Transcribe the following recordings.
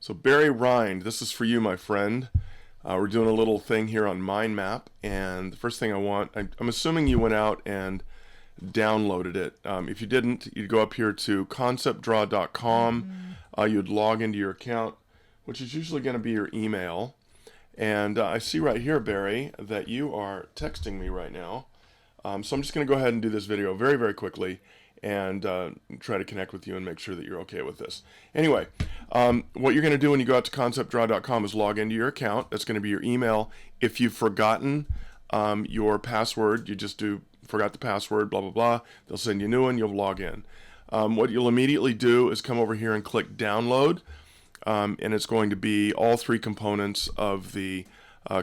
So Barrie Rhind, this is for you, my friend. We're doing a little thing here on Mind Map, and the first thing I'm assuming you went out and downloaded it. If you didn't, you'd go up here to conceptdraw.com. You'd log into your account, which is usually going to be your email. And I see right here, Barrie, that you are texting me right now. So I'm just going to go ahead and do this video very, very quickly and try to connect with you and make sure that you're okay with this. Anyway, what you're going to do when you go out to conceptdraw.com is log into your account. That's going to be your email. If you've forgotten your password, you just forgot the password, blah, blah, blah. They'll send you a new one. You'll log in. What you'll immediately do is come over here and click download. And it's going to be all three components of the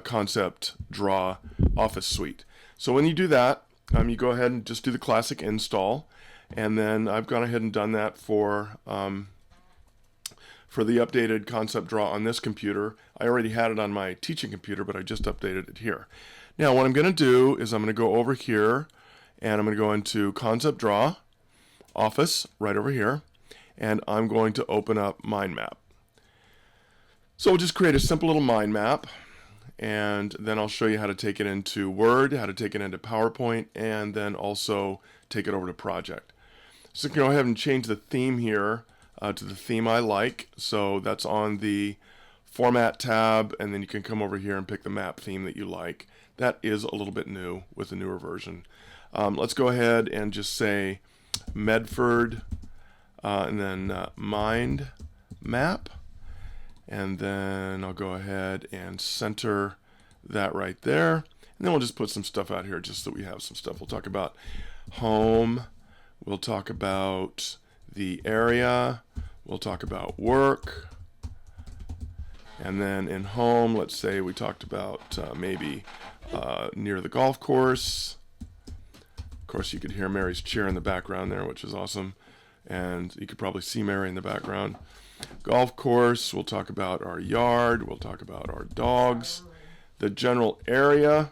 Concept Draw Office Suite. So when you do that, you go ahead and just do the classic install. And then I've gone ahead and done that for the updated Concept Draw on this computer. I already had it on my teaching computer, but I just updated it here. Now what I'm going to do is I'm going to go over here and I'm going to go into Concept Draw Office right over here, and I'm going to open up Mind Map. So we'll just create a simple little mind map, and then I'll show you how to take it into Word, how to take it into PowerPoint, and then also take it over to Project. So go ahead and change the theme here to the theme I like. So that's on the Format tab, and then you can come over here and pick the map theme that you like. That is a little bit new with the newer version. Let's go ahead and just say Medford, and then Mind Map. And then I'll go ahead and center that right there. And then we'll just put some stuff out here just so we have some stuff. We'll talk about home. We'll talk about the area. We'll talk about work. And then in home, let's say we talked about maybe near the golf course. Of course, you could hear Mary's chair in the background there, which is awesome. And you could probably see Mary in the background. Golf course, we'll talk about our yard, we'll talk about our dogs, the general area,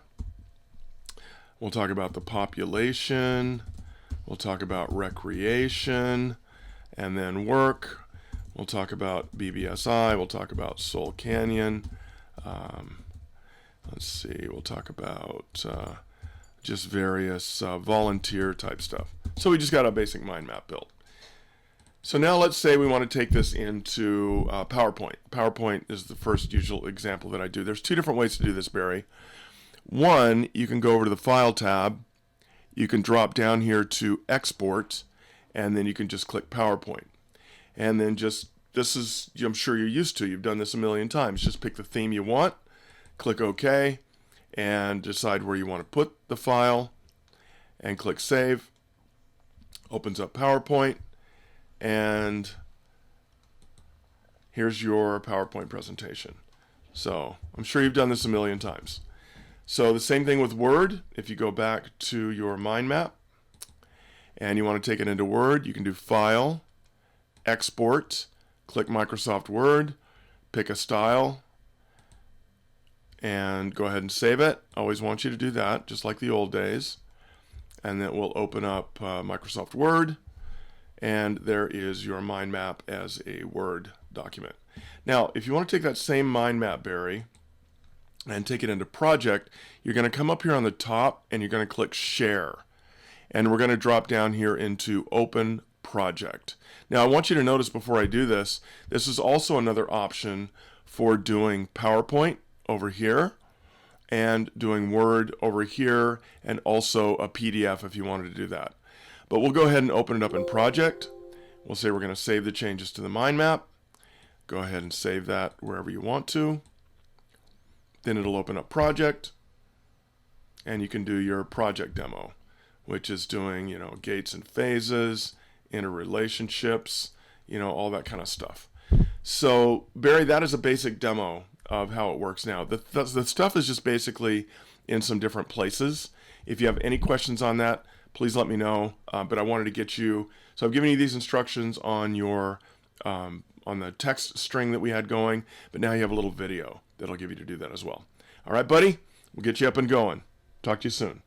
we'll talk about the population, we'll talk about recreation, and then work, we'll talk about BBSI, we'll talk about Soul Canyon, let's see, we'll talk about just various volunteer type stuff. So we just got a basic mind map built. So now let's say we want to take this into PowerPoint. PowerPoint is the first usual example that I do. There's two different ways to do this, Barrie. One, you can go over to the File tab. You can drop down here to Export, and then you can just click PowerPoint. And then this is, I'm sure you're used to. You've done this a million times. Just pick the theme you want, click OK, and decide where you want to put the file, and click Save. Opens up PowerPoint. And here's your PowerPoint presentation. So I'm sure you've done this a million times. So the same thing with Word. If you go back to your mind map and you want to take it into Word, you can do File, Export, click Microsoft Word, pick a style, and go ahead and save it. I always want you to do that, just like the old days. And then we'll open up Microsoft Word. And there is your mind map as a Word document. Now, if you want to take that same mind map, Barrie, and take it into Project, you're going to come up here on the top and you're going to click Share. And we're going to drop down here into Open Project. Now, I want you to notice before I do this, this is also another option for doing PowerPoint over here and doing Word over here, and also a PDF if you wanted to do that. But we'll go ahead and open it up in Project. We'll say we're going to save the changes to the mind map. Go ahead and save that wherever you want to. Then it'll open up Project, and you can do your project demo, which is doing, gates and phases, interrelationships, all that kind of stuff. So, Barrie, that is a basic demo of how it works now. The stuff is just basically in some different places. If you have any questions on that, please let me know. But I wanted to get you, so I've given you these instructions on your on the text string that we had going, but now you have a little video that'll give you to do that as well. All right, buddy, we'll get you up and going. Talk to you soon.